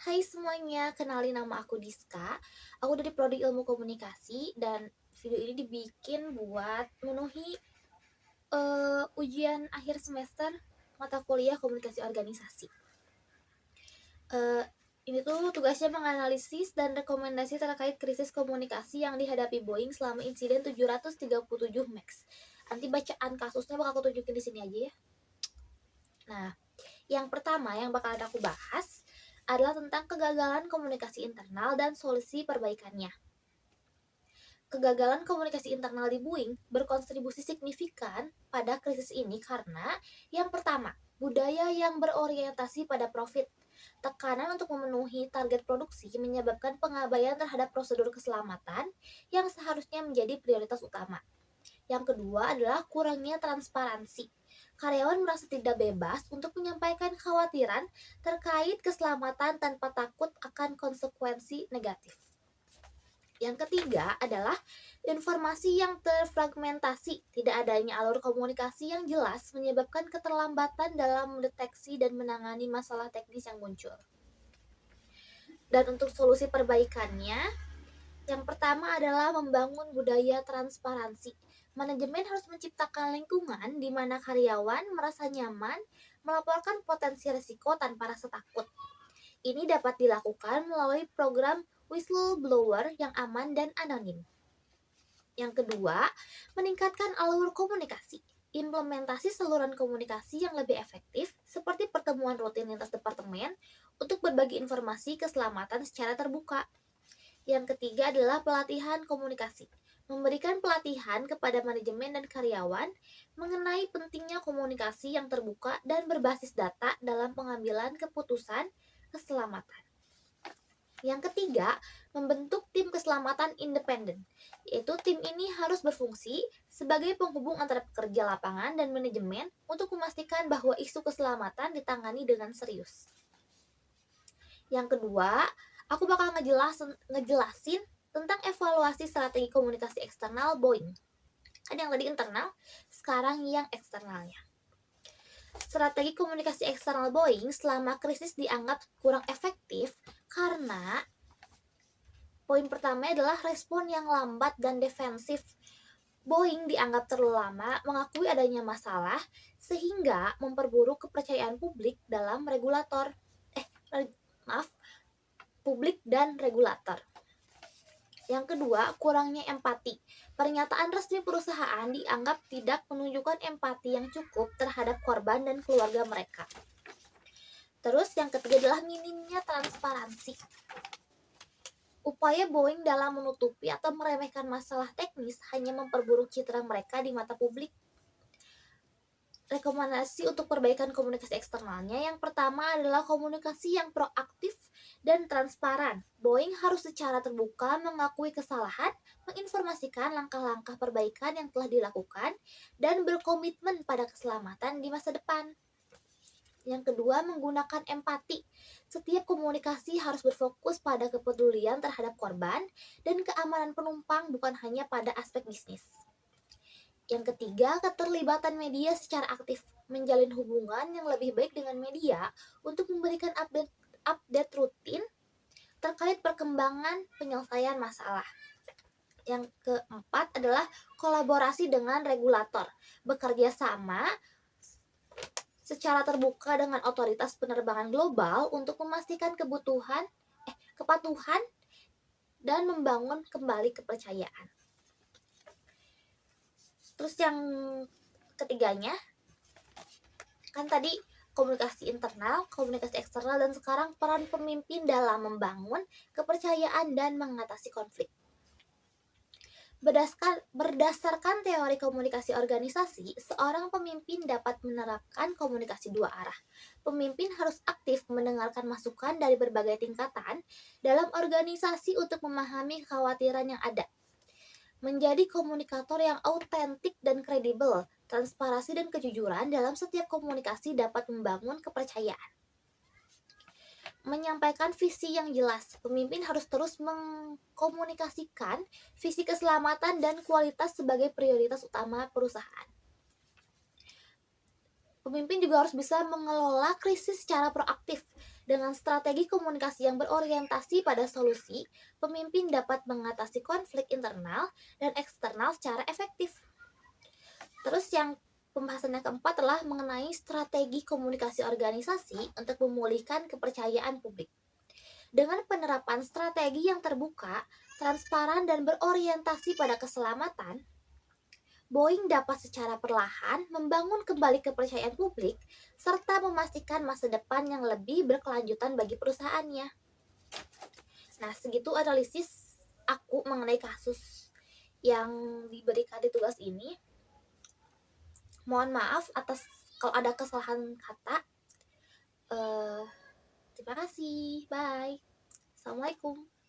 Hai semuanya, kenalin nama aku Diska. Aku dari Prodi Ilmu Komunikasi dan video ini dibikin buat memenuhi ujian akhir semester mata kuliah Komunikasi Organisasi. Eh, ini tuh tugasnya menganalisis dan rekomendasi terkait krisis komunikasi yang dihadapi Boeing selama insiden 737 MAX. Nanti bacaan kasusnya bakal aku tunjukin di sini aja ya. Nah, yang pertama yang bakal aku bahas adalah tentang kegagalan komunikasi internal dan solusi perbaikannya. Kegagalan komunikasi internal di Boeing berkontribusi signifikan pada krisis ini karena yang pertama, budaya yang berorientasi pada profit. Tekanan untuk memenuhi target produksi menyebabkan pengabaian terhadap prosedur keselamatan yang seharusnya menjadi prioritas utama. Yang kedua adalah kurangnya transparansi. Karyawan merasa tidak bebas untuk menyampaikan kekhawatiran terkait keselamatan tanpa takut akan konsekuensi negatif. Yang ketiga adalah informasi yang terfragmentasi. Tidak adanya alur komunikasi yang jelas menyebabkan keterlambatan dalam mendeteksi dan menangani masalah teknis yang muncul. Dan untuk solusi perbaikannya, yang pertama adalah membangun budaya transparansi. Manajemen harus menciptakan lingkungan di mana karyawan merasa nyaman melaporkan potensi risiko tanpa rasa takut. Ini dapat dilakukan melalui program whistleblower yang aman dan anonim. Yang kedua, meningkatkan alur komunikasi. Implementasi saluran komunikasi yang lebih efektif, seperti pertemuan rutin lintas departemen, untuk berbagi informasi keselamatan secara terbuka. Yang ketiga adalah pelatihan komunikasi. Memberikan pelatihan kepada manajemen dan karyawan mengenai pentingnya komunikasi yang terbuka dan berbasis data dalam pengambilan keputusan keselamatan. Yang ketiga, membentuk tim keselamatan independen, yaitu tim ini harus berfungsi sebagai penghubung antara pekerja lapangan dan manajemen untuk memastikan bahwa isu keselamatan ditangani dengan serius. Yang kedua, aku bakal ngejelasin tentang evaluasi strategi komunikasi eksternal Boeing. Kan yang tadi internal, sekarang yang eksternalnya. Strategi komunikasi eksternal Boeing selama krisis dianggap kurang efektif karena poin pertama adalah respon yang lambat dan defensif. Boeing dianggap terlalu lama mengakui adanya masalah sehingga memperburuk kepercayaan publik dalam regulator. Eh, maaf, publik dan regulator. Yang kedua, kurangnya empati. Pernyataan resmi perusahaan dianggap tidak menunjukkan empati yang cukup terhadap korban dan keluarga mereka. Terus yang ketiga adalah minimnya transparansi. Upaya Boeing dalam menutupi atau meremehkan masalah teknis hanya memperburuk citra mereka di mata publik. Rekomendasi untuk perbaikan komunikasi eksternalnya yang pertama adalah komunikasi yang proaktif dan transparan. Boeing harus secara terbuka mengakui kesalahan, menginformasikan langkah-langkah perbaikan yang telah dilakukan, dan berkomitmen pada keselamatan di masa depan. Yang kedua, menggunakan empati. Setiap komunikasi harus berfokus pada kepedulian terhadap korban dan keamanan penumpang, bukan hanya pada aspek bisnis. Yang ketiga, keterlibatan media secara aktif. Menjalin hubungan yang lebih baik dengan media untuk memberikan update rutin terkait perkembangan penyelesaian masalah. Yang keempat adalah kolaborasi dengan regulator. Bekerja sama secara terbuka dengan otoritas penerbangan global untuk memastikan kepatuhan dan membangun kembali kepercayaan. Terus yang ketiganya, kan tadi komunikasi internal, komunikasi eksternal, dan sekarang peran pemimpin dalam membangun kepercayaan dan mengatasi konflik. Berdasarkan teori komunikasi organisasi, seorang pemimpin dapat menerapkan komunikasi dua arah. Pemimpin harus aktif mendengarkan masukan dari berbagai tingkatan dalam organisasi untuk memahami kekhawatiran yang ada. Menjadi komunikator yang autentik dan kredibel, transparansi dan kejujuran dalam setiap komunikasi dapat membangun kepercayaan. Menyampaikan visi yang jelas. Pemimpin harus terus mengkomunikasikan visi keselamatan dan kualitas sebagai prioritas utama perusahaan. Pemimpin juga harus bisa mengelola krisis secara proaktif Dengan strategi komunikasi yang berorientasi pada solusi, pemimpin dapat mengatasi konflik internal dan eksternal secara efektif. Terus yang pembahasan yang keempat adalah mengenai strategi komunikasi organisasi untuk memulihkan kepercayaan publik. Dengan penerapan strategi yang terbuka, transparan, dan berorientasi pada keselamatan, Boeing dapat secara perlahan membangun kembali kepercayaan publik serta memastikan masa depan yang lebih berkelanjutan bagi perusahaannya. Nah, segitu analisis aku mengenai kasus yang diberikan di tugas ini. Mohon maaf atas kalau ada kesalahan kata. Terima kasih. Bye. Assalamualaikum.